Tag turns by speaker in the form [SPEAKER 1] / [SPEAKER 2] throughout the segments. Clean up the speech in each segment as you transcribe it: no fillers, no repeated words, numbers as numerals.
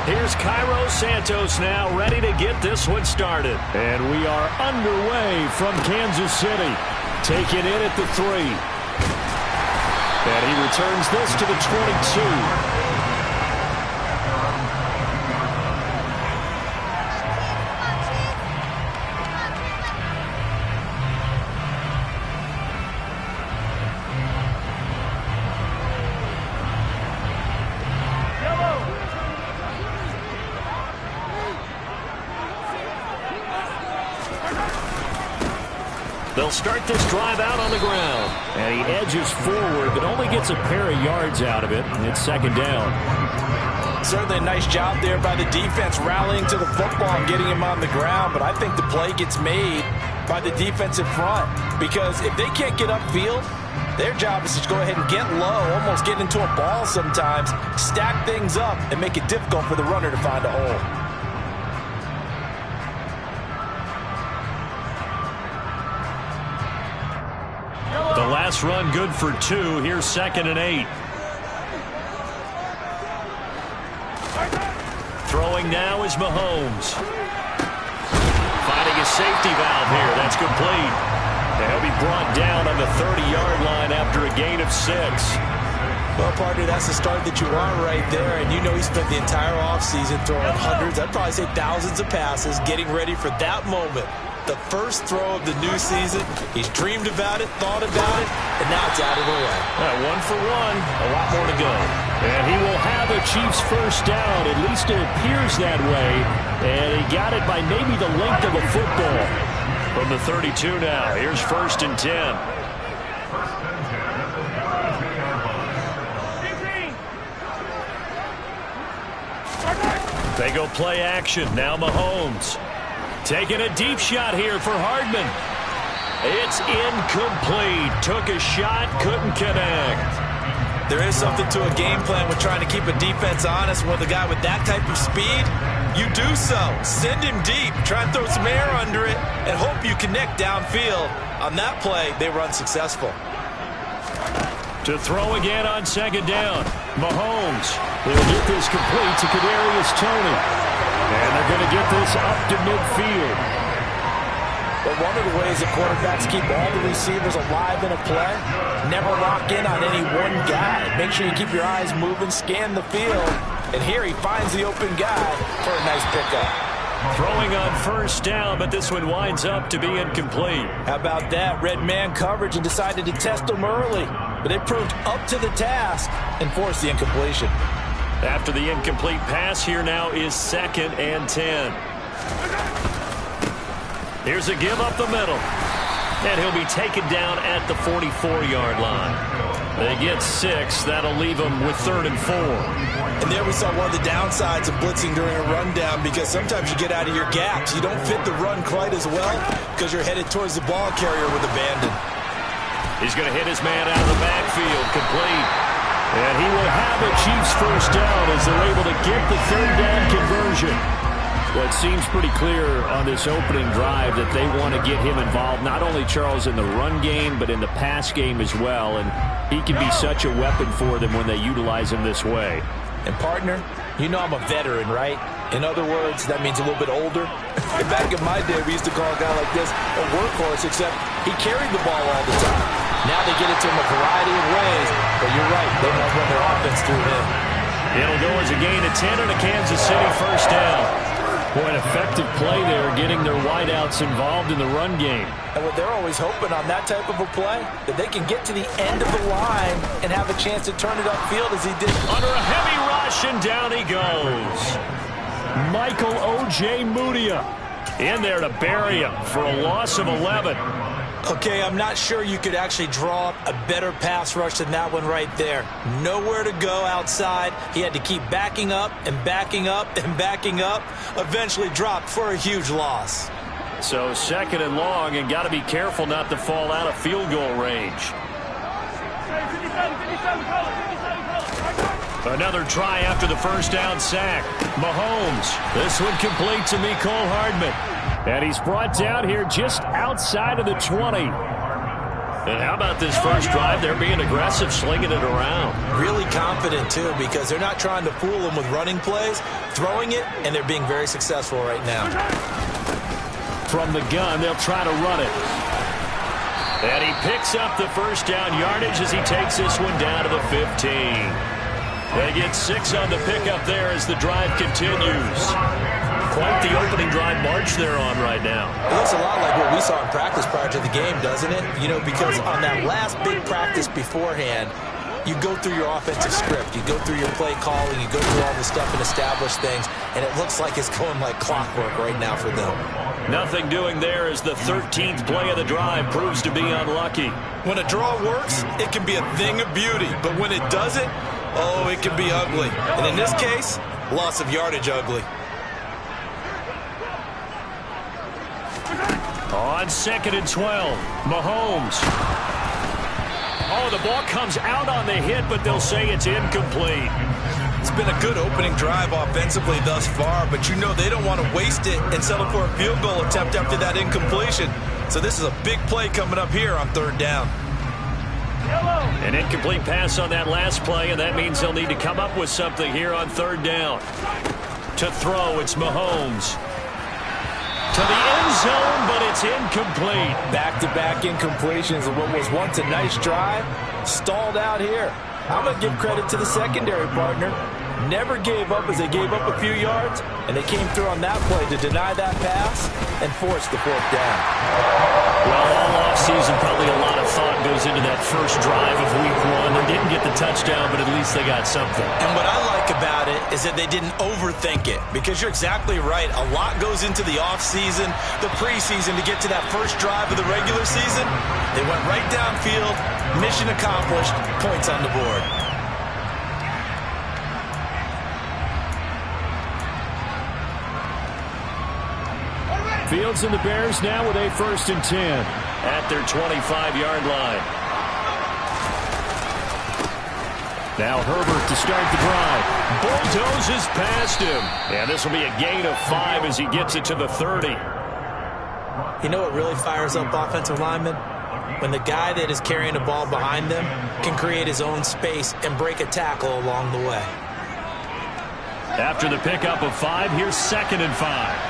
[SPEAKER 1] Here's Cairo Santos now ready to get this one started. And we are underway from Kansas City. Taking it at the 3. And he returns this to the 22. They'll start this drive out on the ground. And he edges forward, but only gets a pair of yards out of it. And it's second down.
[SPEAKER 2] Certainly a nice job there by the defense rallying to the football and getting him on the ground. But I think the play gets made by the defensive front. Because if they can't get upfield, their job is to go ahead and get low, almost get into a ball sometimes, stack things up, and make it difficult for the runner to find a hole.
[SPEAKER 1] The last run good for 2. Here's 2nd and 8. Throwing now is Mahomes. Finding a safety valve here. That's complete. And he'll be brought down on the 30-yard line after a gain of 6.
[SPEAKER 2] Well, partner, that's the start that you want right there. And you know he spent the entire offseason throwing hundreds, I'd probably say thousands of passes, getting ready for that moment. The first throw of the new season. He's dreamed about it, thought about it, and now it's out of the way.
[SPEAKER 1] 1 for 1. A lot more to go. And he will have a Chiefs first down. At least it appears that way. And he got it by maybe the length of a football. From the 32 now. Here's 1st and 10. They go play action. Now Mahomes. Taking a deep shot here for Hardman. It's incomplete. Took a shot, couldn't connect.
[SPEAKER 2] There is something to a game plan with trying to keep a defense honest with a guy with that type of speed. You do so. Send him deep. Try and throw some air under it and hope you connect downfield. On that play, they run successful.
[SPEAKER 1] To throw again on 2nd down. Mahomes. He'll get this complete to Kadarius Toney. And they're going to get this up to midfield.
[SPEAKER 2] But one of the ways that quarterbacks keep all the receivers alive in a play, never lock in on any one guy. Make sure you keep your eyes moving, scan the field. And here he finds the open guy for a nice pickup.
[SPEAKER 1] Throwing on 1st down, but this one winds up to be incomplete.
[SPEAKER 2] How about that? Red man coverage and decided to test him early. But they proved up to the task and forced the incompletion.
[SPEAKER 1] After the incomplete pass, here now is 2nd and 10. Here's a give up the middle. And he'll be taken down at the 44-yard line. They get 6. That'll leave them with 3rd and 4.
[SPEAKER 2] And there we saw one of the downsides of blitzing during a rundown, because sometimes you get out of your gaps. You don't fit the run quite as well because you're headed towards the ball carrier with abandon.
[SPEAKER 1] He's going to hit his man out of the backfield. Complete. And he will have a Chiefs first down as they're able to get the 3rd down conversion. Well, it seems pretty clear on this opening drive that they want to get him involved, not only, Charles, in the run game, but in the pass game as well. And he can be such a weapon for them when they utilize him this way.
[SPEAKER 2] And, partner, you know I'm a veteran, right? In other words, that means a little bit older. Back in my day, we used to call a guy like this a workhorse, except he carried the ball all the time. Now they get it to him a variety of ways. But you're right, they want to run their offense through him.
[SPEAKER 1] It'll go as a gain of 10 and a Kansas City first down. Boy, an effective play there, getting their wideouts involved in the run game.
[SPEAKER 2] And what they're always hoping on that type of a play, that they can get to the end of the line and have a chance to turn it upfield as he did.
[SPEAKER 1] Under a heavy rush, and down he goes. Michael O.J. Mudia in there to bury him for a loss of 11.
[SPEAKER 2] Okay, I'm not sure you could actually draw up a better pass rush than that one right there. Nowhere to go outside. He had to keep backing up and backing up and backing up. Eventually dropped for a huge loss.
[SPEAKER 1] So 2nd and long, and got to be careful not to fall out of field goal range. Another try after the first down sack. Mahomes. This one complete to Mecole Hardman. And he's brought down here just outside of the 20. And how about this first drive? They're being aggressive, slinging it around.
[SPEAKER 2] Really confident, too, because they're not trying to fool them with running plays, throwing it, and they're being very successful right now.
[SPEAKER 1] From the gun, they'll try to run it. And he picks up the first down yardage as he takes this one down to the 15. They get 6 on the pickup there as the drive continues. Quite the opening drive march they're on right now.
[SPEAKER 2] It looks a lot like what we saw in practice prior to the game, doesn't it? You know, because on that last big practice beforehand, you go through your offensive script. You go through your play calling. You go through all the stuff and establish things. And it looks like it's going like clockwork right now for them.
[SPEAKER 1] Nothing doing there as the 13th play of the drive proves to be unlucky.
[SPEAKER 2] When a draw works, it can be a thing of beauty. But when it doesn't, oh, it can be ugly. And in this case, loss of yardage ugly.
[SPEAKER 1] On 2nd and 12, Mahomes. Oh, the ball comes out on the hit, but they'll say it's incomplete.
[SPEAKER 2] It's been a good opening drive offensively thus far, but you know they don't want to waste it and settle for a field goal attempt after that incompletion. So this is a big play coming up here on 3rd down.
[SPEAKER 1] An incomplete pass on that last play, and that means they'll need to come up with something here on 3rd down. To throw, it's Mahomes. To the end zone, but it's incomplete.
[SPEAKER 2] Back-to-back incompletions of what was once a nice drive. Stalled out here. I'm going to give credit to the secondary partner. Never gave up as they gave up a few yards, and they came through on that play to deny that pass and force the 4th down.
[SPEAKER 1] Well, all offseason, probably a lot of thought goes into that first drive of Week 1. They didn't get the touchdown, but at least they got something.
[SPEAKER 2] And what I like about it is that they didn't overthink it, because you're exactly right. A lot goes into the offseason, the preseason to get to that first drive of the regular season. They went right downfield, mission accomplished, points on the board.
[SPEAKER 1] Fields and the Bears now with a 1st and 10 at their 25-yard line. Now Herbert to start the drive. Bulldozes past him. And this will be a gain of 5 as he gets it to the 30.
[SPEAKER 2] You know what really fires up offensive linemen? When the guy that is carrying the ball behind them can create his own space and break a tackle along the way.
[SPEAKER 1] After the pickup of 5, here's 2nd and 5.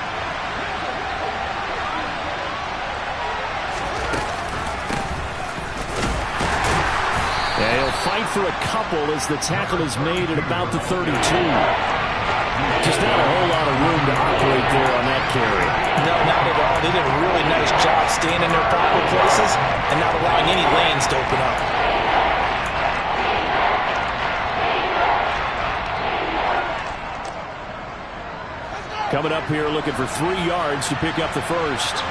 [SPEAKER 1] Yeah, he'll fight for a couple as the tackle is made at about the 32. Just not a whole lot of room to operate there on that carry.
[SPEAKER 2] No, not at all. They did a really nice job staying in their proper places and not allowing any lanes to open up.
[SPEAKER 1] Coming up here looking for 3 yards to pick up the first.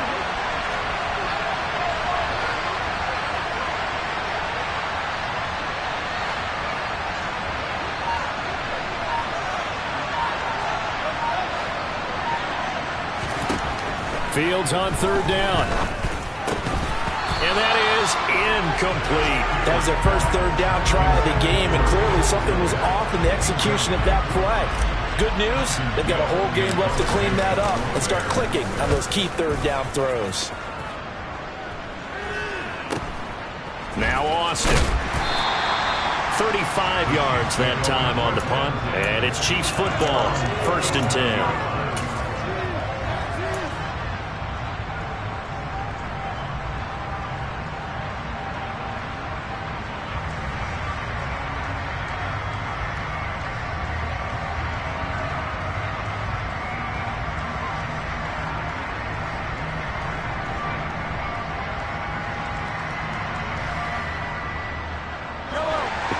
[SPEAKER 1] Fields on 3rd down. And that is incomplete.
[SPEAKER 2] That was their first 3rd down try of the game, and clearly something was off in the execution of that play. Good news, they've got a whole game left to clean that up and start clicking on those key 3rd down throws.
[SPEAKER 1] Now Austin. 35 yards that time on the punt, and it's Chiefs football, 1st and 10.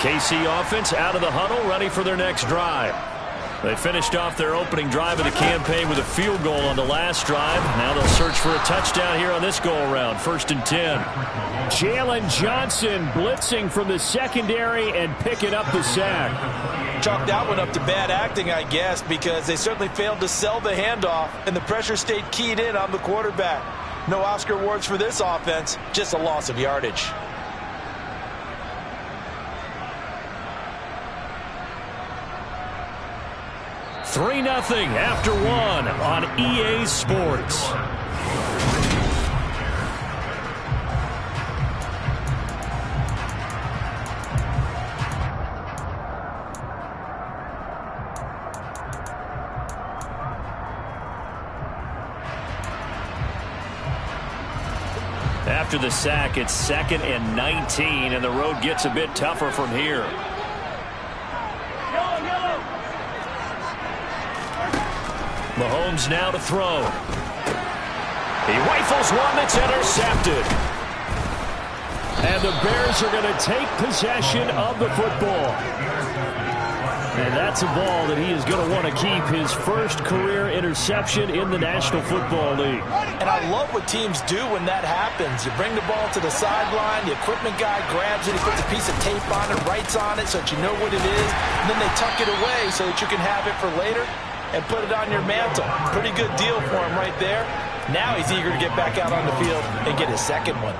[SPEAKER 1] KC offense out of the huddle, ready for their next drive. They finished off their opening drive of the campaign with a field goal on the last drive. Now they'll search for a touchdown here on this go-around, 1st and 10. Jalen Johnson blitzing from the secondary and picking up the sack.
[SPEAKER 2] Chalk that one up to bad acting, I guess, because they certainly failed to sell the handoff, and the pressure stayed keyed in on the quarterback. No Oscar awards for this offense, just a loss of yardage.
[SPEAKER 1] 3-0 after 1 on EA Sports. after the sack, it's 2nd and 19, and the road gets a bit tougher from here. Mahomes now to throw. He rifles one that's intercepted. And the Bears are going to take possession of the football. And that's a ball that he is going to want to keep, his first career interception in the National Football League.
[SPEAKER 2] And I love what teams do when that happens. You bring the ball to the sideline, the equipment guy grabs it, he puts a piece of tape on it, writes on it so that you know what it is, and then they tuck it away so that you can have it for later and put it on your mantle. Pretty good deal for him right there. Now he's eager to get back out on the field and get his second one.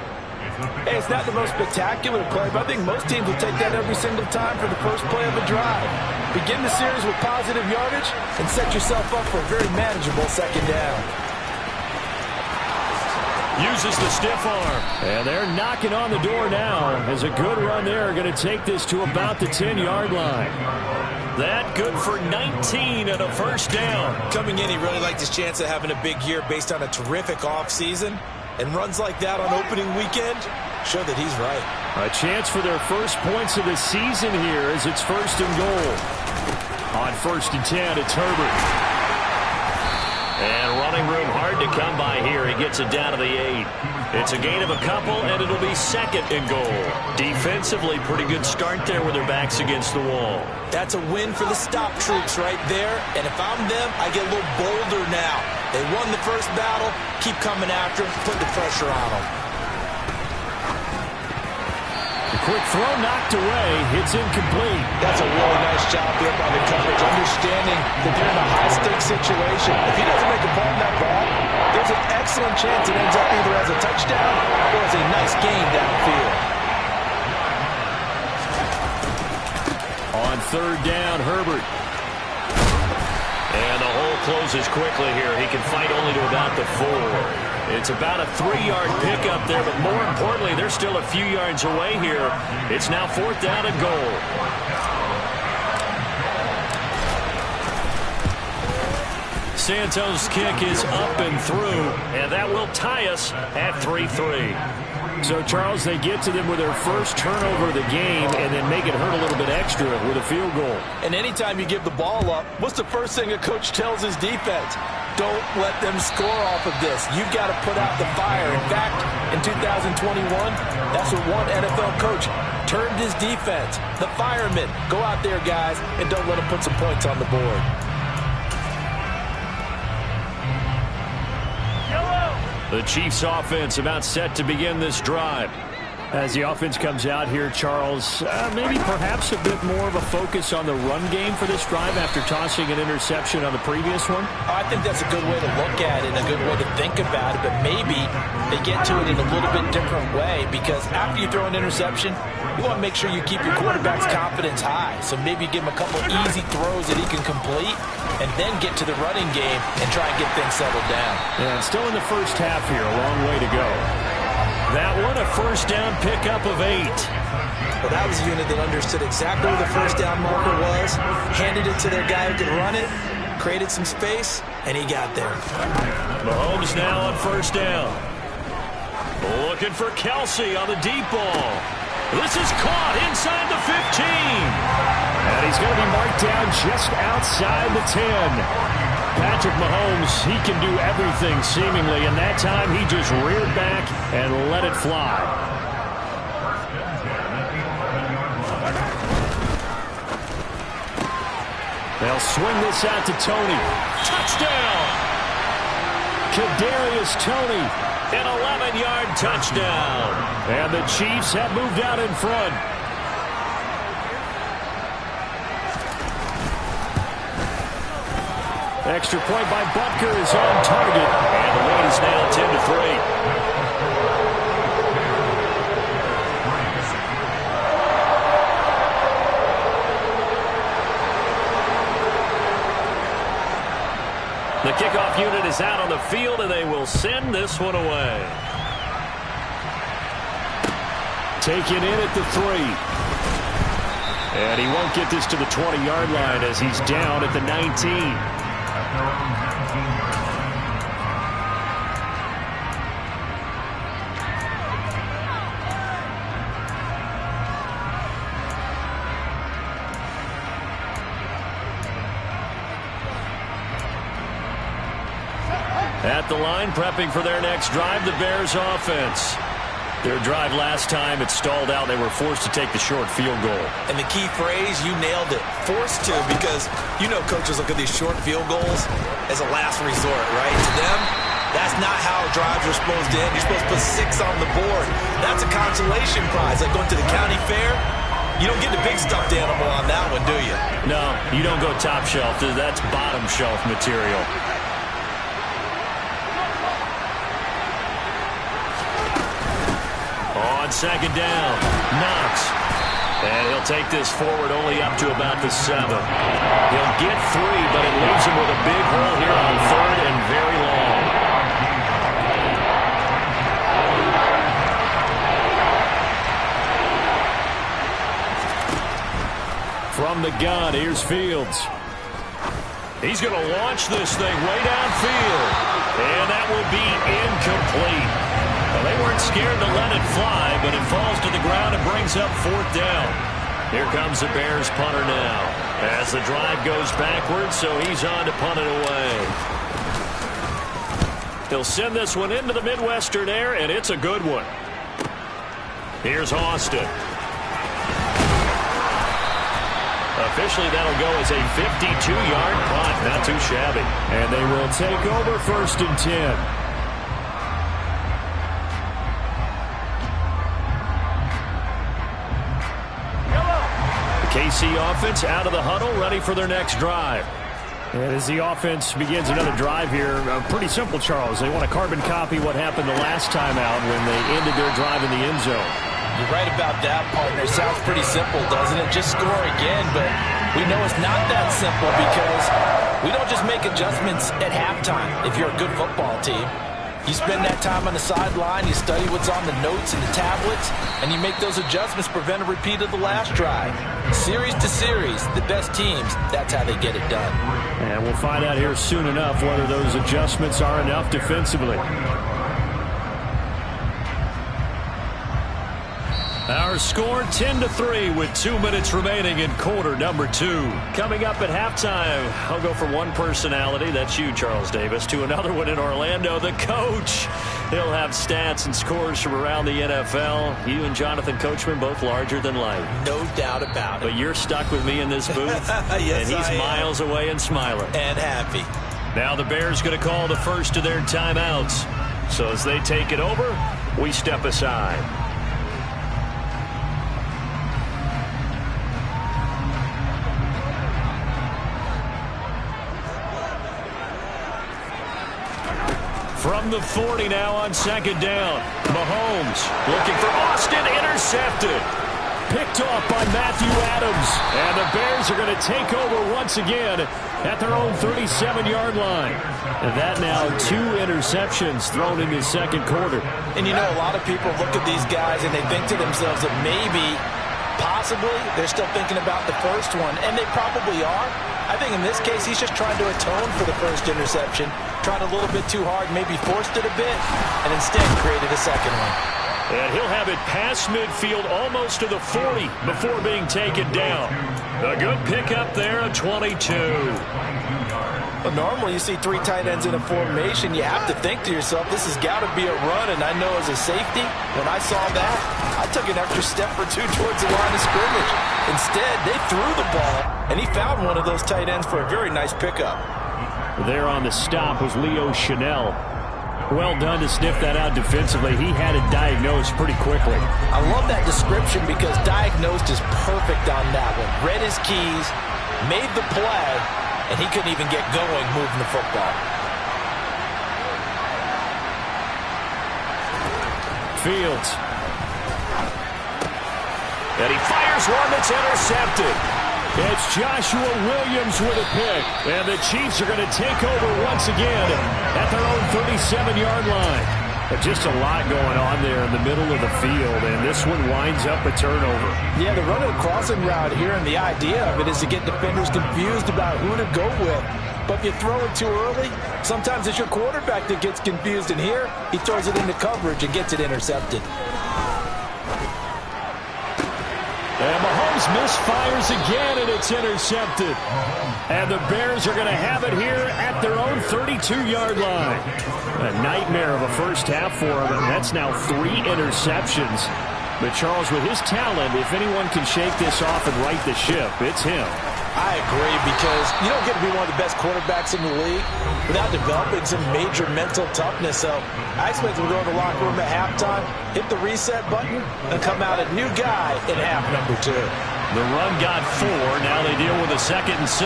[SPEAKER 2] Hey, it's not the most spectacular play, but I think most teams will take that every single time for the first play of a drive. Begin the series with positive yardage and set yourself up for a very manageable second down.
[SPEAKER 1] Uses the stiff arm. And they're knocking on the door now as a good run there. Going to take this to about the 10-yard line. That good for 19 and a first down.
[SPEAKER 2] Coming in, he really liked his chance of having a big year based on a terrific offseason. And runs like that on opening weekend show that he's right.
[SPEAKER 1] A chance for their first points of the season here as it's 1st and goal. On 1st and 10, it's Herbert. And running room hard to come by here. He gets it down to the 8. It's a gain of a couple, and it'll be 2nd and goal. Defensively, pretty good start there with their backs against the wall.
[SPEAKER 2] That's a win for the stop troops right there. And if I'm them, I get a little bolder now. They won the first battle. Keep coming after them. Put the pressure on them.
[SPEAKER 1] The quick throw knocked away. It's incomplete.
[SPEAKER 2] That's a really nice job there by the coverage, understanding that they're in a high-stakes situation. If he doesn't make a play on that ball, there's an excellent chance it ends up either as a touchdown or as a nice gain downfield.
[SPEAKER 1] On 3rd down, Herbert. And the hole closes quickly here. He can fight only to about the 4. It's about a 3-yard pickup there, but more importantly, they're still a few yards away here. It's now 4th down and goal. Santos' kick is up and through, and that will tie us at 3-3. So, Charles, they get to them with their first turnover of the game and then make it hurt a little bit extra with a field goal.
[SPEAKER 2] And anytime you give the ball up, what's the first thing a coach tells his defense? Don't let them score off of this. You've got to put out the fire. In fact, in 2021, that's what one NFL coach termed his defense. The firemen. Go out there, guys, and don't let them put some points on the board.
[SPEAKER 1] The Chiefs offense about set to begin this drive. As the offense comes out here, Charles, maybe perhaps a bit more of a focus on the run game for this drive after tossing an interception on the previous one?
[SPEAKER 2] I think that's a good way to look at it and a good way to think about it, but maybe they get to it in a little bit different way because after you throw an interception, you want to make sure you keep your quarterback's confidence high. So maybe give him a couple easy throws that he can complete and then get to the running game and try and get things settled down.
[SPEAKER 1] Yeah, and still in the first half here, a long way to go. That one, a first down pickup of 8.
[SPEAKER 2] Well, that was a unit that understood exactly where the first down marker was, handed it to their guy who could run it, created some space, and he got there.
[SPEAKER 1] Mahomes now on first down. Looking for Kelsey on the deep ball. This is caught inside the 15. And he's going to be marked down just outside the 10. Patrick Mahomes, he can do everything seemingly, and that time he just reared back and let it fly. They'll swing this out to Toney. Touchdown! Kadarius Toney, an 11-yard touchdown. And the Chiefs have moved out in front. Extra point by Butker is on target. And the lead is now 10-3. The kickoff unit is out on the field, and they will send this one away. Taken in at the 3. And he won't get this to the 20-yard line as he's down at the 19. At the line, prepping for their next drive, the Bears offense. Their drive last time, it stalled out. They were forced to take the short field goal.
[SPEAKER 2] And the key phrase, you nailed it. Forced to, because you know coaches look at these short field goals as a last resort, right? To them, that's not how drives are supposed to end. You're supposed to put 6 on the board. That's a consolation prize. Like going to the county fair, you don't get the big stuffed animal on that one, do you?
[SPEAKER 1] No, you don't go top shelf. That's bottom shelf material. On second down, Knox. And he'll take this forward only up to about the 7. He'll get 3, but it leaves him with a big hole here on 3rd and very long. From the gun, here's Fields. He's going to launch this thing way downfield. And that will be incomplete. Well, they weren't scared to let it fly, but it falls to the ground and brings up 4th down. Here comes the Bears punter now as the drive goes backwards, so he's on to punt it away. He'll send this one into the Midwestern air, and it's a good one. Here's Austin. Officially, that'll go as a 52-yard punt. Not too shabby. And they will take over 1st and 10. KC offense out of the huddle, ready for their next drive. And as the offense begins another drive here, pretty simple, Charles. They want to carbon copy what happened the last time out when they ended their drive in the end zone.
[SPEAKER 2] You're right about that, partner. Sounds pretty simple, doesn't it? Just score again, but we know it's not that simple because we don't just make adjustments at halftime if you're a good football team. You spend that time on the sideline, you study what's on the notes and the tablets, and you make those adjustments, prevent a repeat of the last drive. Series to series, the best teams, that's how they get it done.
[SPEAKER 1] And we'll find out here soon enough whether those adjustments are enough defensively. Our score 10-3 with 2 minutes remaining in quarter number 2. Coming up at halftime, I'll go from one personality, that's you, Charles Davis, to another one in Orlando, the coach. He'll have stats and scores from around the NFL. You and Jonathan Coachman both larger than life.
[SPEAKER 2] No doubt about it.
[SPEAKER 1] But you're stuck with me in this booth,
[SPEAKER 2] yes,
[SPEAKER 1] and he's miles away and smiling.
[SPEAKER 2] And happy.
[SPEAKER 1] Now the Bears going to call the first of their timeouts. So as they take it over, we step aside. From the 40 now on second down. Mahomes looking for Austin, intercepted. Picked off by Matthew Adams. And the Bears are going to take over once again at their own 37-yard line. And that now 2 interceptions thrown in the second quarter.
[SPEAKER 2] And you know, a lot of people look at these guys and they think to themselves that maybe, possibly, they're still thinking about the first one. And they probably are. I think in this case, he's just trying to atone for the first interception. Tried a little bit too hard, maybe forced it a bit, and instead created a second one.
[SPEAKER 1] And he'll have it past midfield almost to the 40 before being taken down. A good pickup there, a 22.
[SPEAKER 2] But normally you see 3 tight ends in a formation, you have to think to yourself, this has got to be a run, and I know as a safety, when I saw that, I took an extra step or 2 towards the line of scrimmage. Instead, they threw the ball, and he found one of those tight ends for a very nice pickup.
[SPEAKER 1] There on the stop was Leo Chanel. Well done to sniff that out defensively. He had it diagnosed pretty quickly.
[SPEAKER 2] I love that description because diagnosed is perfect on that one. Read his keys, made the play, and he couldn't even get going moving the football.
[SPEAKER 1] Fields. And he fires one that's intercepted. It's Joshua Williams with a pick. And the Chiefs are going to take over once again at their own 37-yard line. But just a lot going on there in the middle of the field, and this one winds up a turnover. Yeah, the run of the crossing route here, and the idea of it is to get defenders confused about who to go with. But if you throw it too early, sometimes it's your quarterback that gets confused, and here he throws it into coverage and gets it intercepted. And Mahomes misfires again, and it's intercepted. And the Bears are going to have it here at their own 32-yard line. A nightmare of a first half for him, and that's now 3 interceptions. But, Charles, with his talent, if anyone can shake this off and right the ship, it's him.
[SPEAKER 2] I agree, because you don't get to be one of the best quarterbacks in the league without developing some major mental toughness. So I expect him to go in the locker room at halftime, hit the reset button, and come out a new guy in half number 2.
[SPEAKER 1] The run got 4. Now they deal with a 2nd and 6.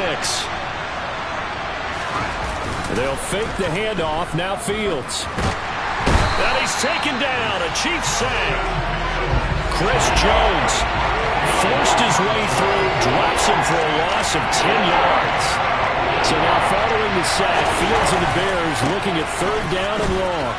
[SPEAKER 1] They'll fake the handoff. Now Fields. And he's taken down. A Chiefs sack. Chris Jones forced his way through, drops him for a loss of 10 yards. So now following the sack, Fields and the Bears looking at 3rd down and long.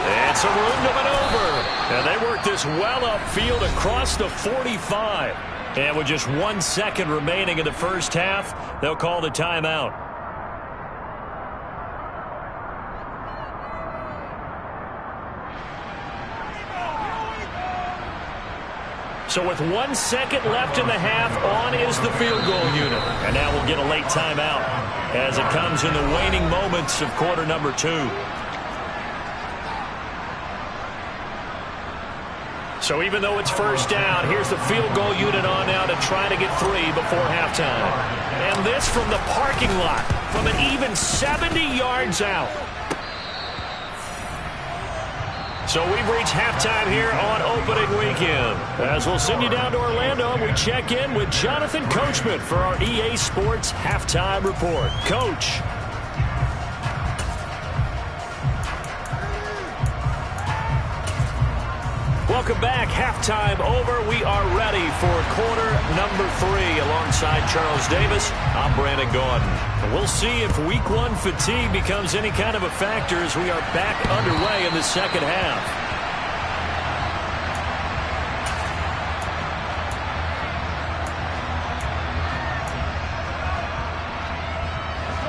[SPEAKER 1] And some room to maneuver. And they work this well upfield across the 45. And with just 1 second remaining in the first half, they'll call the timeout. So with 1 second left in the half, on is the field goal unit. And now we'll get a late timeout as it comes in the waning moments of quarter number 2. So even though it's first down, here's the field goal unit on now to try to get 3 before halftime. And this from the parking lot, from an even 70 yards out. So we've reached halftime here on opening weekend. As we'll send you down to Orlando, we check in with Jonathan Coachman for our EA Sports Halftime Report. Coach. Welcome back. Halftime over. We are ready for quarter number 3 alongside Charles Davis. I'm Brandon Gaudin. We'll see if week 1 fatigue becomes any kind of a factor as we are back underway in the second half.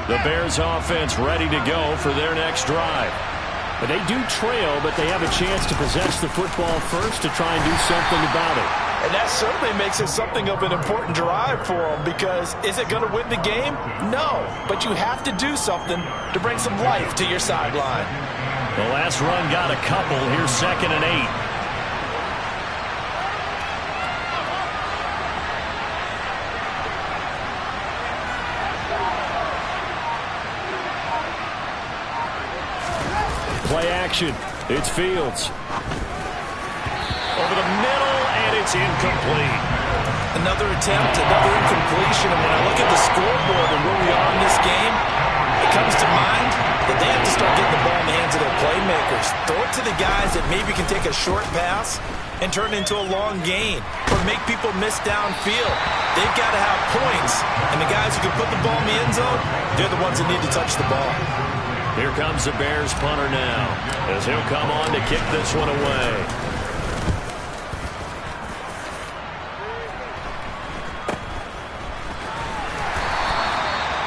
[SPEAKER 1] The Bears offense ready to go for their next drive. But they do trail, but they have a chance to possess the football first to try and do something about it.
[SPEAKER 2] And that certainly makes it something of an important drive for them, because is it going to win the game? No, but you have to do something to bring some life to your sideline.
[SPEAKER 1] The last run got a couple. Here's 2nd and 8. Play action. It's Fields. Over the middle, and it's incomplete.
[SPEAKER 2] Another attempt, another incompletion. And when I look at the scoreboard and where we are in this game, it comes to mind that they have to start getting the ball in the hands of their playmakers. Throw it to the guys that maybe can take a short pass and turn it into a long gain, or make people miss downfield. They've got to have points, and the guys who can put the ball in the end zone, they're the ones that need to touch the ball.
[SPEAKER 1] Here comes the Bears punter now, as he'll come on to kick this one away.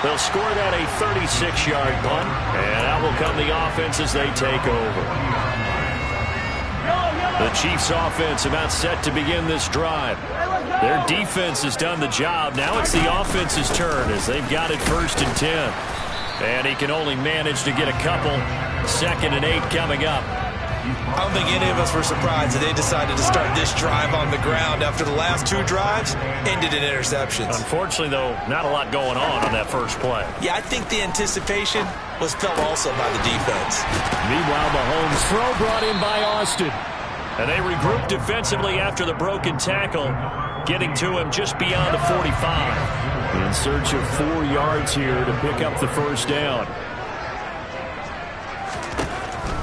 [SPEAKER 1] They'll score that a 36-yard punt, and out will come the offense as they take over. The Chiefs offense about set to begin this drive. Their defense has done the job. Now it's the offense's turn as they've got it 1st and 10. And he can only manage to get a couple. 2nd and 8 coming up.
[SPEAKER 2] I don't think any of us were surprised that they decided to start this drive on the ground after the last 2 drives ended in interceptions.
[SPEAKER 1] Unfortunately, though, not a lot going on that first play.
[SPEAKER 2] Yeah, I think the anticipation was felt also by the defense.
[SPEAKER 1] Meanwhile, Mahomes' throw brought in by Austin. And they regroup defensively after the broken tackle, getting to him just beyond the 45. In search of 4 yards here to pick up the first down.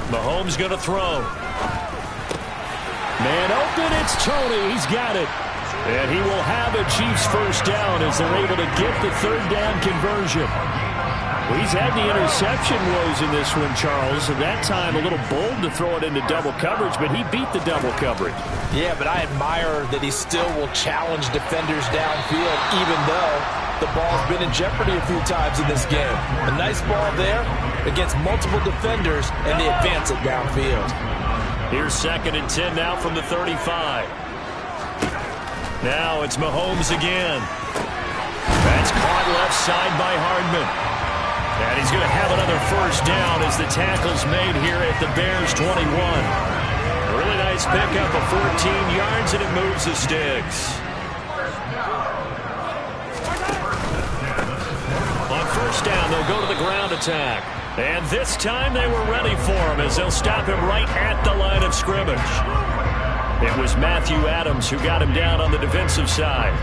[SPEAKER 1] Mahomes going to throw. Man open, it's Tony. He's got it. And he will have a Chiefs first down as they're able to get the 3rd down conversion. Well, he's had the interception woes in this one, Charles, and that time a little bold to throw it into double coverage, but he beat the double coverage.
[SPEAKER 2] Yeah, but I admire that he still will challenge defenders downfield, even though the ball's been in jeopardy a few times in this game. A nice ball there against multiple defenders, and they advance it downfield.
[SPEAKER 1] Here's 2nd and 10 now from the 35. Now it's Mahomes again. That's caught left side by Hardman. And he's going to have another first down as the tackle's made here at the Bears 21. A really nice pickup of 14 yards, and it moves the sticks. On first down, they'll go to the ground attack. And this time they were ready for him as they'll stop him right at the line of scrimmage. It was Matthew Adams who got him down on the defensive side.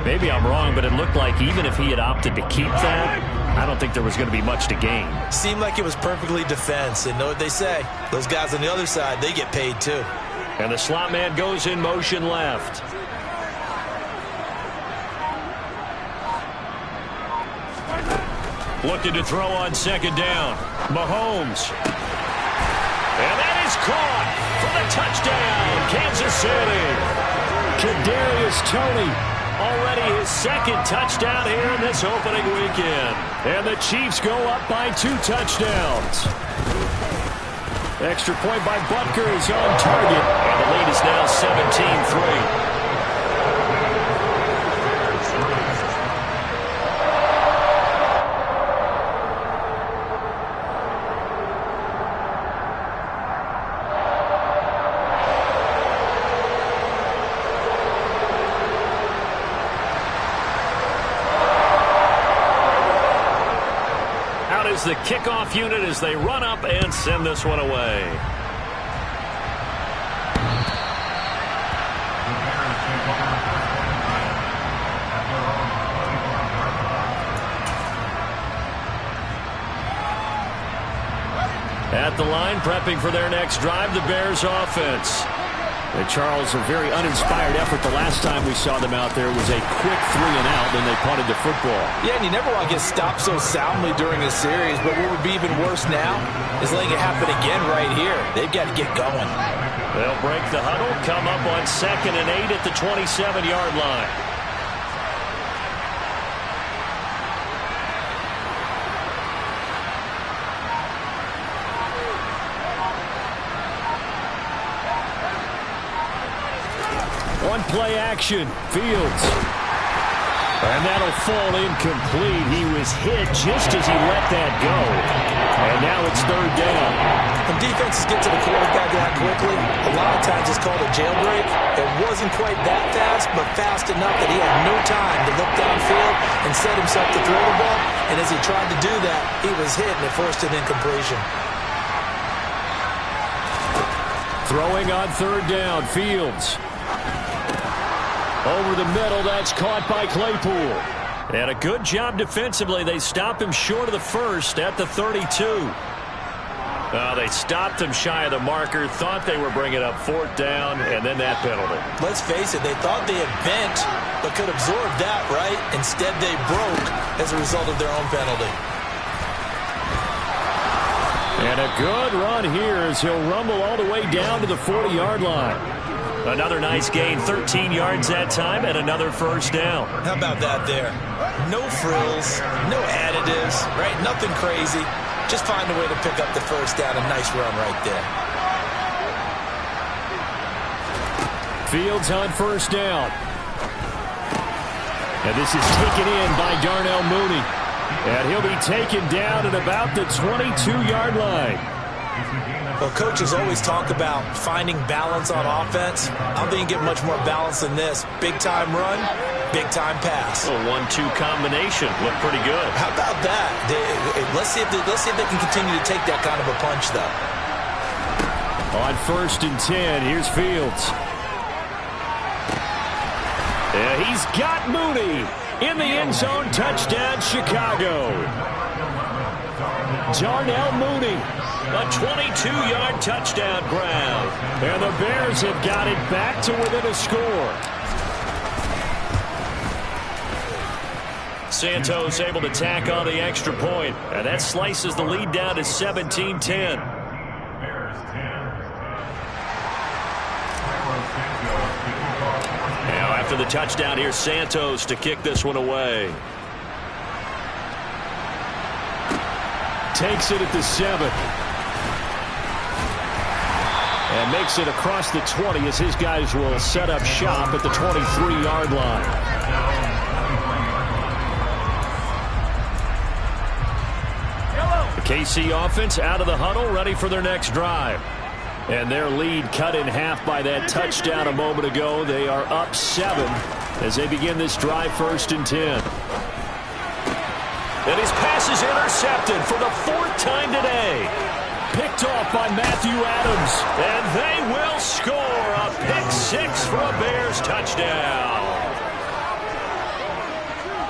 [SPEAKER 1] Maybe I'm wrong, but it looked like even if he had opted to keep that, I don't think there was going to be much to gain.
[SPEAKER 2] Seemed like it was perfectly defense. And know what they say? Those guys on the other side, they get paid too.
[SPEAKER 1] And the slot man goes in motion left. Looking to throw on second down. Mahomes. And that is caught for the touchdown, Kansas City. Kadarius Toney, already his second touchdown here in this opening weekend. And the Chiefs go up by 2 touchdowns. Extra point by Butker is on target. And the lead is now 17-3. The kickoff unit as they run up and send this one away. At the line, prepping for their next drive, the Bears offense. Charles, a very uninspired effort the last time we saw them out there. It was a quick 3-and-out, then they punted the football.
[SPEAKER 2] Yeah, and you never want to get stopped so soundly during a series, but what would be even worse now is letting it happen again right here. They've got to get going.
[SPEAKER 1] They'll break the huddle, come up on 2nd and 8 at the 27-yard line. Play action. Fields. And that'll fall incomplete. He was hit just as he let that go. And now it's 3rd down.
[SPEAKER 2] When defenses get to the quarterback that quickly, a lot of times it's called a jailbreak. It wasn't quite that fast, but fast enough that he had no time to look downfield and set himself to throw the ball. And as he tried to do that, he was hit and it forced an incompletion.
[SPEAKER 1] Throwing on 3rd down, Fields. Over the middle, that's caught by Claypool. And a good job defensively. They stop him short of the first at the 32. They stopped him shy of the marker, thought they were bringing up 4th down, and then that penalty.
[SPEAKER 2] Let's face it, they thought they had bent, but could absorb that, right? Instead, they broke as a result of their own penalty.
[SPEAKER 1] And a good run here as he'll rumble all the way down to the 40-yard line. Another nice gain, 13 yards that time, and another first down.
[SPEAKER 2] How about that there? No frills, no additives, right? Nothing crazy. Just find a way to pick up the first down. A nice run right there.
[SPEAKER 1] Fields on first down. And this is taken in by Darnell Mooney. And he'll be taken down at about the 22-yard line.
[SPEAKER 2] Well, coaches always talk about finding balance on offense. I don't think you get much more balance than this. Big-time run, big-time pass.
[SPEAKER 1] A 1-2 combination. Looked pretty good.
[SPEAKER 2] How about that? Let's see if they can continue to take that kind of a punch, though.
[SPEAKER 1] On 1st and 10, here's Fields. Yeah, he's got Mooney in the end zone. Touchdown, Chicago. Darnell Mooney. A 22-yard touchdown grab. And the Bears have got it back to within a score. Santos able to tack on the extra point. And that slices the lead down to 17-10. Now after the touchdown, here's Santos to kick this one away. Takes it at the 7. And makes it across the 20 as his guys will set up shop at the 23-yard line. The KC offense out of the huddle, ready for their next drive. And their lead cut in half by that touchdown a moment ago. They are up 7 as they begin this drive, 1st and 10. And his pass is intercepted for the 4th time today. Picked off by Matthew Adams. And they will score a pick 6 for a Bears touchdown.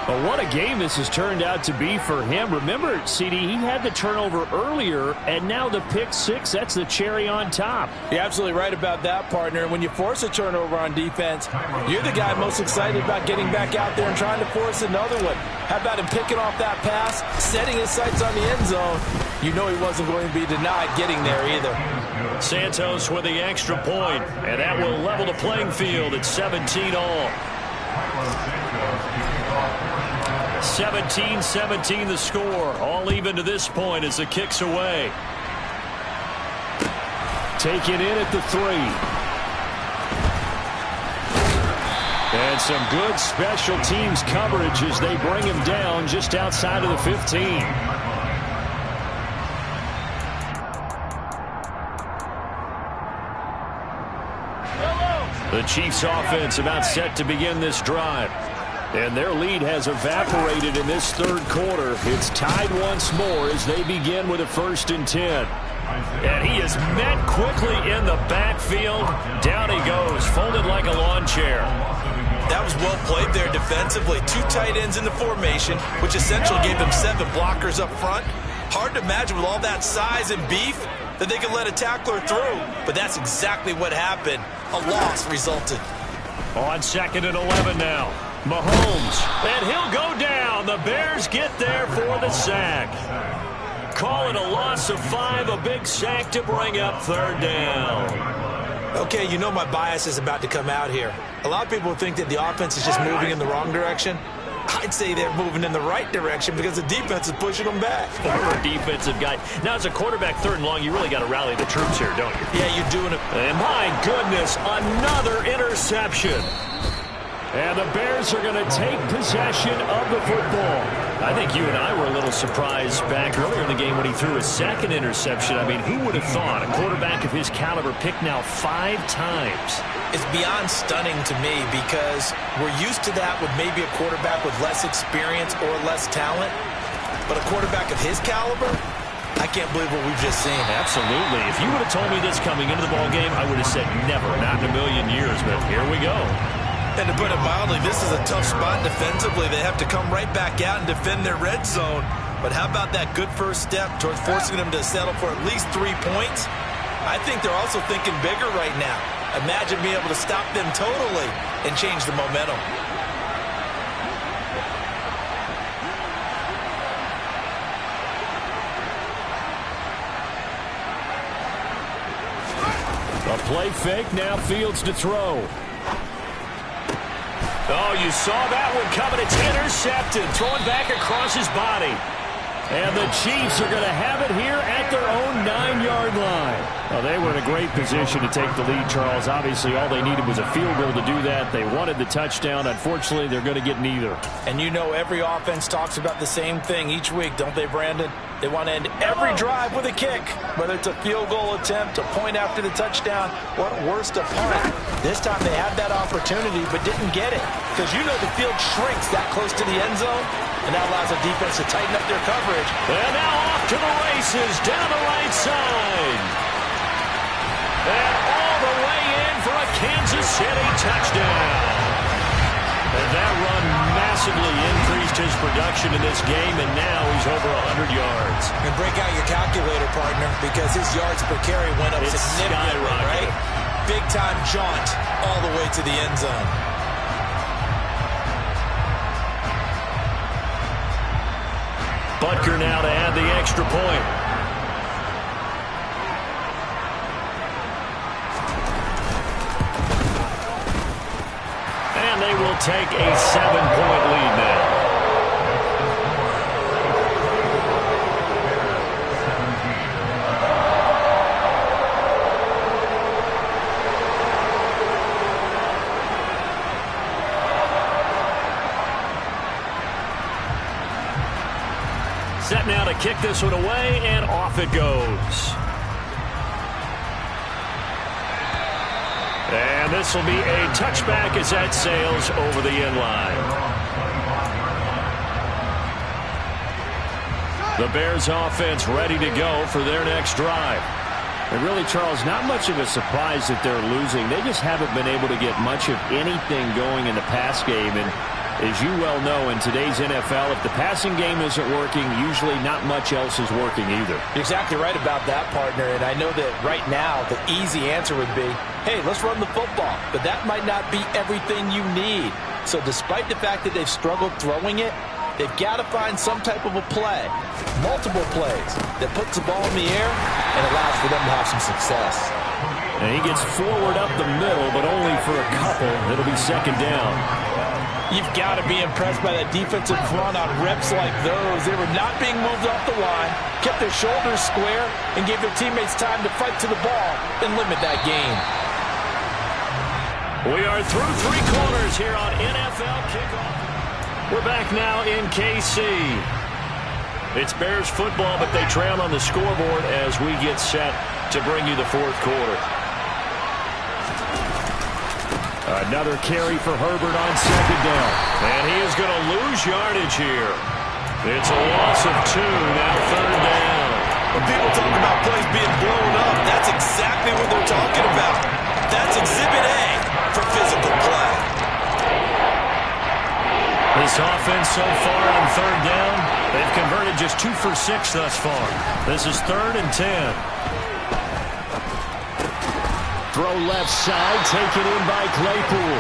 [SPEAKER 1] But what a game this has turned out to be for him. Remember, CD, he had the turnover earlier, and now the pick 6, that's the cherry on top.
[SPEAKER 2] You're absolutely right about that, partner. When you force a turnover on defense, you're the guy most excited about getting back out there and trying to force another one. How about him picking off that pass, setting his sights on the end zone? You know he wasn't going to be denied getting there either.
[SPEAKER 1] Santos with the extra point, and that will level the playing field at 17 all. 17-17 the score. All even to this point as the kick's away. Taken in at the 3. And some good special teams coverage as they bring him down just outside of the 15. The Chiefs offense about set to begin this drive. And their lead has evaporated in this 3rd quarter. It's tied once more as they begin with a 1st and 10. And he is met quickly in the backfield. Down he goes, folded like a lawn chair.
[SPEAKER 2] That was well played there defensively. 2 tight ends in the formation, which essentially gave them 7 blockers up front. Hard to imagine with all that size and beef that they could let a tackler through. But that's exactly what happened. A loss resulted.
[SPEAKER 1] On 2nd and 11 now. Mahomes, and he'll go down. The Bears get there for the sack. Call it a loss of 5, a big sack to bring up 3rd down.
[SPEAKER 2] Okay, you know my bias is about to come out here. A lot of people think that the offense is just moving in the wrong direction. I'd say they're moving in the right direction because the defense is pushing them back.
[SPEAKER 1] Former defensive guy. Now, as a quarterback 3rd and long, you really got to rally the troops here, don't you?
[SPEAKER 2] Yeah, you're doing it.
[SPEAKER 1] And my goodness, another interception. And the Bears are going to take possession of the football. I think you and I were a little surprised back earlier in the game when he threw his 2nd interception. I mean, who would have thought a quarterback of his caliber picked now 5 times?
[SPEAKER 2] It's beyond stunning to me because we're used to that with maybe a quarterback with less experience or less talent. But a quarterback of his caliber, I can't believe what we've just seen.
[SPEAKER 1] Absolutely. If you would have told me this coming into the ball game, I would have said never, not in a million years. But here we go.
[SPEAKER 2] And to put it mildly, this is a tough spot defensively. They have to come right back out and defend their red zone. But how about that good first step towards forcing them to settle for at least 3 points? I think they're also thinking bigger right now. Imagine being able to stop them totally and change the momentum.
[SPEAKER 1] A play fake, now Fields to throw. Oh, you saw that one coming. It's intercepted. Thrown back across his body. And the Chiefs are going to have it here at their own 9-yard line. Well, they were in a great position to take the lead, Charles. Obviously, all they needed was a field goal to do that. They wanted the touchdown. Unfortunately, they're going to get neither.
[SPEAKER 2] And you know every offense talks about the same thing each week, don't they, Brandon? They want to end every drive with a kick, whether it's a field goal attempt, a point after the touchdown, or worse, a punt. This time they had that opportunity but didn't get it because you know the field shrinks that close to the end zone, and that allows the defense to tighten up their coverage.
[SPEAKER 1] And now off to the races down the right side. And all the way in for a Kansas City touchdown. And that run massively increased his production in this game, and now he's over 100 yards.
[SPEAKER 2] And break out your calculator, partner, because his yards per carry went up significantly, right? Big-time jaunt all the way to the end zone.
[SPEAKER 1] Butker now to add the extra point. And they will take a 7-point lead now. Set now to kick this one away, and off it goes. And this will be a touchback as that sails over the end line. The Bears offense ready to go for their next drive.
[SPEAKER 3] And really, Charles, not much of a surprise that they're losing. They just haven't been able to get much of anything going in the pass game. And as you well know, in today's NFL, if the passing game isn't working, usually not much else is working either.
[SPEAKER 2] You're exactly right about that, partner. And I know that right now the easy answer would be, hey, let's run the football. But that might not be everything you need. So despite the fact that they've struggled throwing it, they've got to find some type of a play, multiple plays, that puts the ball in the air and allows for them to have some success.
[SPEAKER 1] And he gets forward up the middle, but only for a couple. It'll be second down.
[SPEAKER 2] You've got to be impressed by that defensive front on reps like those. They were not being moved off the line, kept their shoulders square, and gave their teammates time to fight to the ball and limit that gain.
[SPEAKER 1] We are through three quarters here on NFL Kickoff. We're back now in KC. It's Bears football, but they trail on the scoreboard as we get set to bring you the fourth quarter. Another carry for Herbert on second down. And he is going to lose yardage here. It's a loss of 2, now third down.
[SPEAKER 4] When people talk about plays being blown up, that's exactly what they're talking about. That's Exhibit A for physical play.
[SPEAKER 1] This offense so far on third down, they've converted just 2 for 6 thus far. This is 3rd and 10. Throw left side, taken in by Claypool.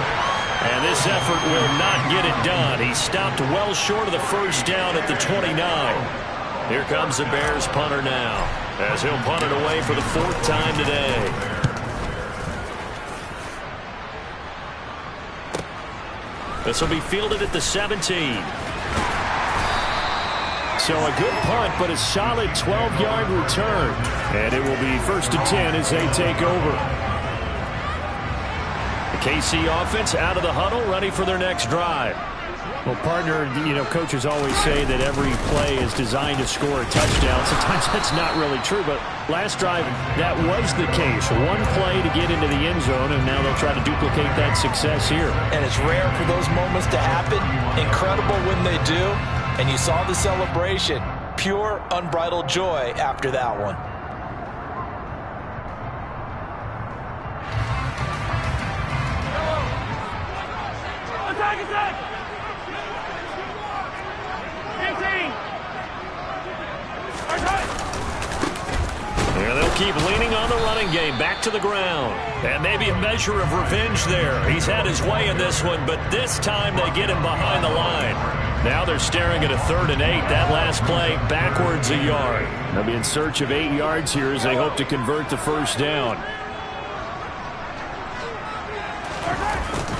[SPEAKER 1] And this effort will not get it done. He stopped well short of the first down at the 29. Here comes the Bears punter now, as he'll punt it away for the 4th time today. This will be fielded at the 17. So a good punt, but a solid 12-yard return. And it will be 1st and 10 as they take over. The KC offense out of the huddle, ready for their next drive.
[SPEAKER 3] Well, partner, coaches always say that every play is designed to score a touchdown. Sometimes that's not really true, but last drive, that was the case. One play to get into the end zone, and now they'll try to duplicate that success here.
[SPEAKER 2] And it's rare for those moments to happen. Incredible when they do. And you saw the celebration. Pure, unbridled joy after that one.
[SPEAKER 1] And they'll keep leaning on the running game, back to the ground. And maybe a measure of revenge there. He's had his way in this one, but this time they get him behind the line. Now they're staring at a 3rd and 8. That last play, backwards a yard.
[SPEAKER 3] They'll be in search of 8 yards here as they hope to convert the first down.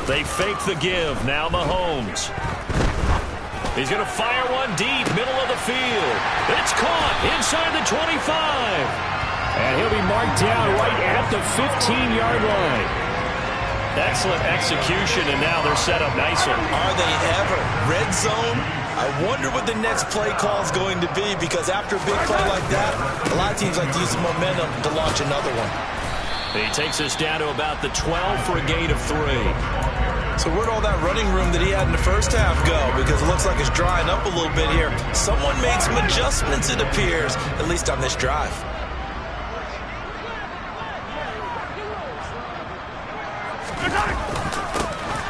[SPEAKER 1] They fake the give. Now Mahomes. He's going to fire one deep, middle of the field. It's caught inside the 25.
[SPEAKER 3] And he'll be marked down right at the 15-yard line.
[SPEAKER 1] Excellent execution, and now they're set up nicely.
[SPEAKER 4] Are they ever? Red zone? I wonder what the next play call is going to be, because after a big play like that, a lot of teams like to use the momentum to launch another one.
[SPEAKER 1] He takes us down to about the 12 for a gain of 3.
[SPEAKER 4] So where'd all that running room that he had in the first half go? Because it looks like it's drying up a little bit here. Someone made some adjustments, it appears, at least on this drive.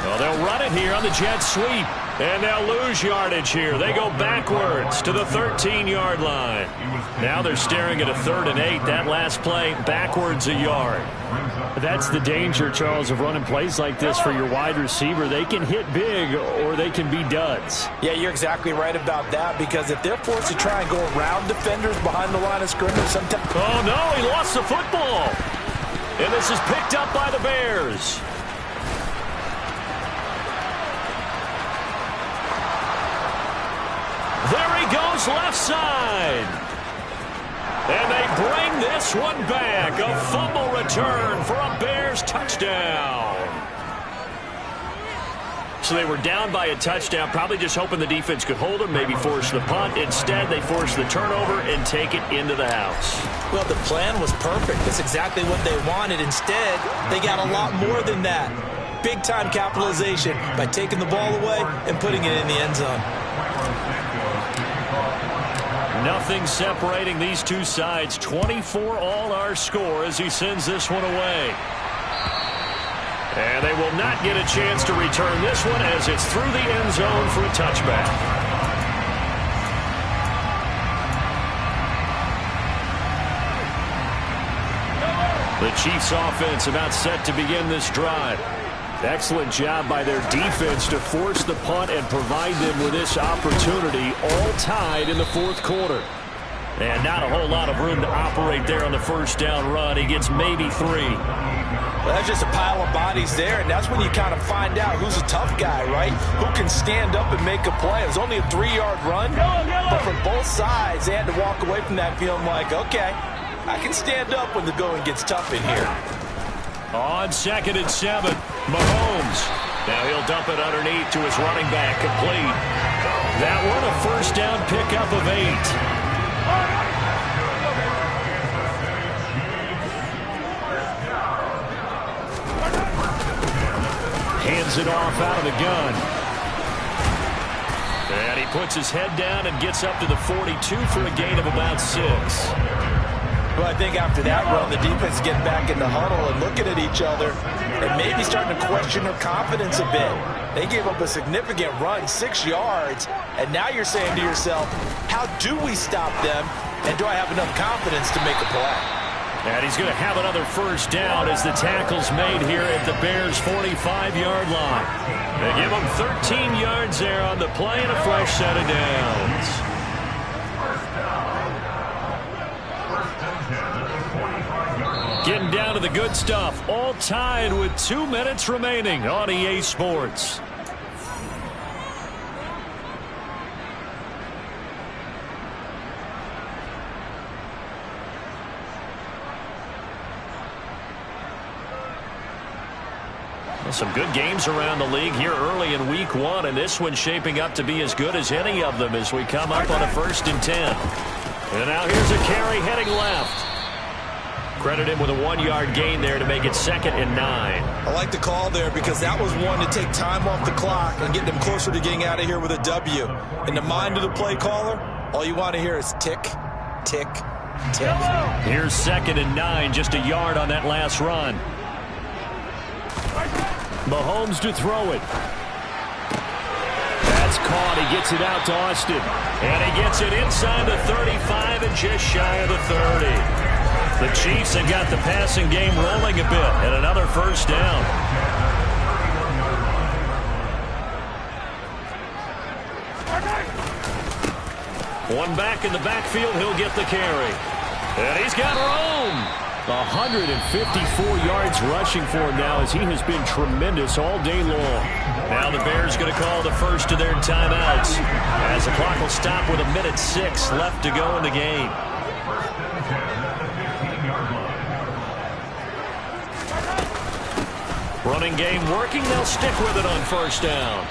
[SPEAKER 1] Well, they'll run it here on the jet sweep. And they'll lose yardage here. They go backwards to the 13-yard line. Now they're staring at a 3rd and 8. That last play, backwards a yard.
[SPEAKER 3] That's the danger, Charles, of running plays like this for your wide receiver. They can hit big or they can be duds.
[SPEAKER 2] Yeah, you're exactly right about that, because if they're forced to try and go around defenders behind the line of scrimmage sometimes...
[SPEAKER 1] Oh, no, he lost the football. And this is picked up by the Bears. There he goes, left side. And they bring this one back. A fumble return for a Bears touchdown.
[SPEAKER 3] So they were down by a touchdown, probably just hoping the defense could hold them, maybe force the punt. Instead, they forced the turnover and take it into the house.
[SPEAKER 2] Well, the plan was perfect. That's exactly what they wanted. Instead, they got a lot more than that. Big-time capitalization by taking the ball away and putting it in the end zone.
[SPEAKER 3] Nothing separating these two sides. 24 all our score as he sends this one away. And they will not get a chance to return this one as it's through the end zone for a touchback. The Chiefs offense about set to begin this drive. Excellent job by their defense to force the punt and provide them with this opportunity, all tied in the fourth quarter. And not a whole lot of room to operate there on the first down run. He gets maybe 3.
[SPEAKER 2] Well, that's just a pile of bodies there, and that's when you kind of find out who's a tough guy, right? Who can stand up and make a play. It was only a 3-yard run, but from both sides, they had to walk away from that feeling like, okay, I can stand up when the going gets tough in here.
[SPEAKER 3] On 2nd and 7, Mahomes. Now he'll dump it underneath to his running back, complete. That one a first down pickup of 8. Hands it off out of the gun. And he puts his head down and gets up to the 42 for a gain of about 6.
[SPEAKER 2] Well, I think after that run, the defense getting back in the huddle and looking at each other and maybe starting to question their confidence a bit. They gave up a significant run, 6 yards, and now you're saying to yourself, how do we stop them, and do I have enough confidence to make a play?
[SPEAKER 3] And he's going to have another first down as the tackle's made here at the Bears' 45-yard line. They give him 13 yards there on the play and a fresh set of downs. Getting down to the good stuff, all tied with 2 minutes remaining on EA Sports. Some good games around the league here early in week 1, and this one's shaping up to be as good as any of them as we come up on a 1st and 10. And now here's a carry heading left. Credit him with a 1-yard gain there to make it 2nd and 9.
[SPEAKER 4] I like the call there because that was one to take time off the clock and get them closer to getting out of here with a W. In the mind of the play caller, all you want to hear is tick, tick, tick.
[SPEAKER 3] Here's 2nd and 9, just a yard on that last run. Mahomes to throw it. That's caught. He gets it out to Austin. And he gets it inside the 35 and just shy of the 30. The Chiefs have got the passing game rolling a bit, and another first down. One back in the backfield, he'll get the carry. And he's got room. 154 yards rushing for him now as he has been tremendous all day long. Now the Bears going to call the first of their timeouts as the clock will stop with 1:06 left to go in the game. Running game working. They'll stick with it on first down.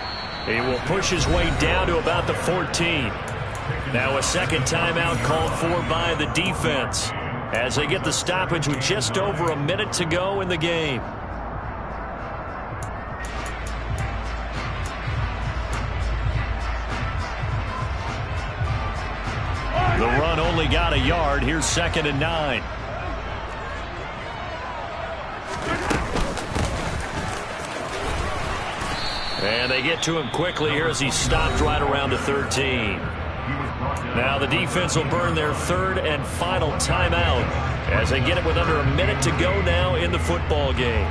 [SPEAKER 3] He will push his way down to about the 14. Now a second timeout called for by the defense as they get the stoppage with just over a minute to go in the game. The run only got a yard. Here's 2nd and 9. And they get to him quickly here as he stopped right around the 13. Now the defense will burn their 3rd and final timeout as they get it with under a minute to go now in the football game.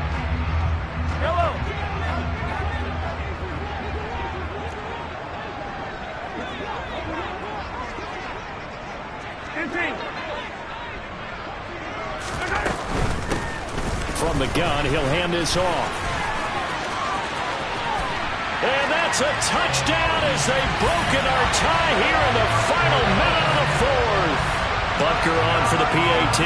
[SPEAKER 3] From the gun, he'll hand this off. And that's a touchdown as they've broken our tie here in the final minute of the 4th. Butker on for the PAT.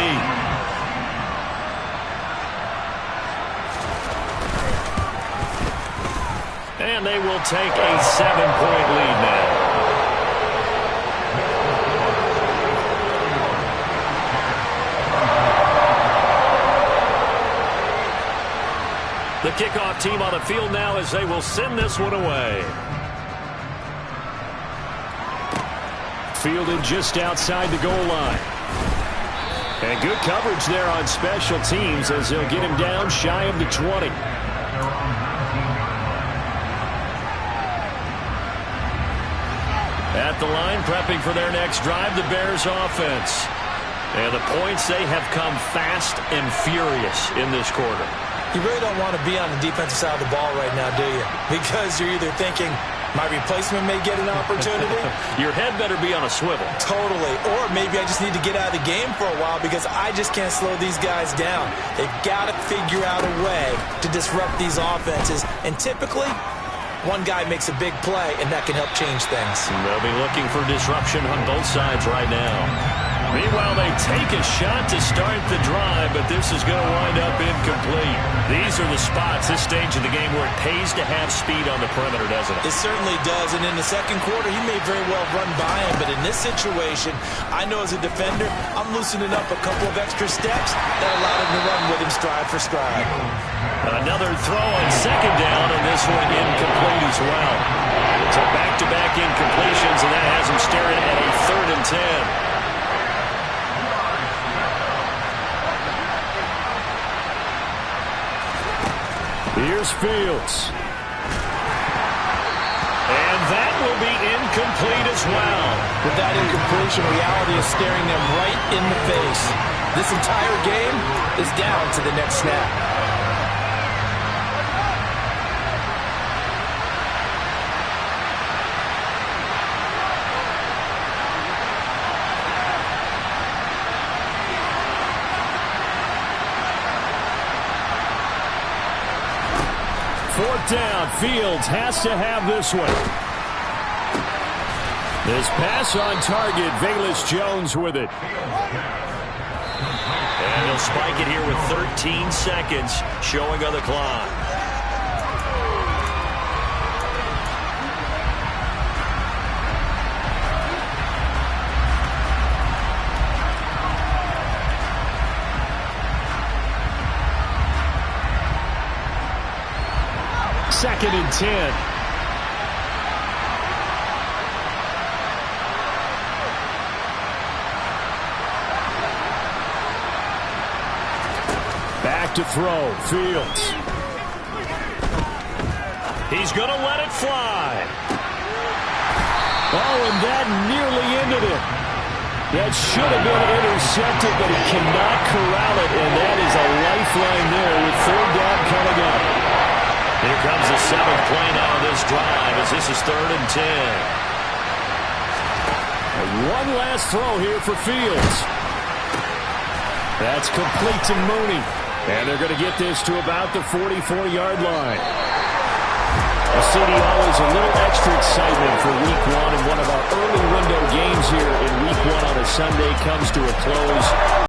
[SPEAKER 1] And they will take a 7-point lead now. The kickoff team on the field now as they will send this one away. Fielded just outside the goal line. And good coverage there on special teams as they'll get him down shy of the 20. At the line, prepping for their next drive, the Bears offense. And the points, they have come fast and furious in this quarter.
[SPEAKER 2] You really don't want to be on the defensive side of the ball right now, do you? Because you're either thinking, my replacement may get an opportunity.
[SPEAKER 1] Your head better be on a swivel.
[SPEAKER 2] Totally. Or maybe I just need to get out of the game for a while because I just can't slow these guys down. They've got to figure out a way to disrupt these offenses. And typically, one guy makes a big play, and that can help change things.
[SPEAKER 1] They'll be looking for disruption on both sides right now. Meanwhile, they take a shot to start the drive, but this is going to wind up incomplete. These are the spots, this stage of the game, where it pays to have speed on the perimeter, doesn't it?
[SPEAKER 2] It certainly does, and in the second quarter, he may very well run by him, but in this situation, I know as a defender, I'm loosening up a couple of extra steps that allowed him to run with him stride for stride.
[SPEAKER 1] Another throw on second down, and this one incomplete as well. So back-to-back incompletions, and that has him staring at a 3rd and 10. Here's Fields. And that will be incomplete as well.
[SPEAKER 2] With that incompletion, reality is staring them right in the face. This entire game is down to the next snap.
[SPEAKER 1] Fourth down, Fields has to have this one. This pass on target, Velus Jones with it. And he'll spike it here with 13 seconds showing on the clock. Second and 10. Back to throw, Fields. He's going to let it fly. Oh, and that nearly ended it. That should have been intercepted, but he cannot corral it, and that is a lifeline there with 3rd down coming up. Here comes the 7th play now of this drive as this is 3rd and 10. And one last throw here for Fields. That's complete to Mooney. And they're going to get this to about the 44-yard line. CD, always a little extra excitement for Week 1, and one of our early window games here in Week 1 on a Sunday comes to a close.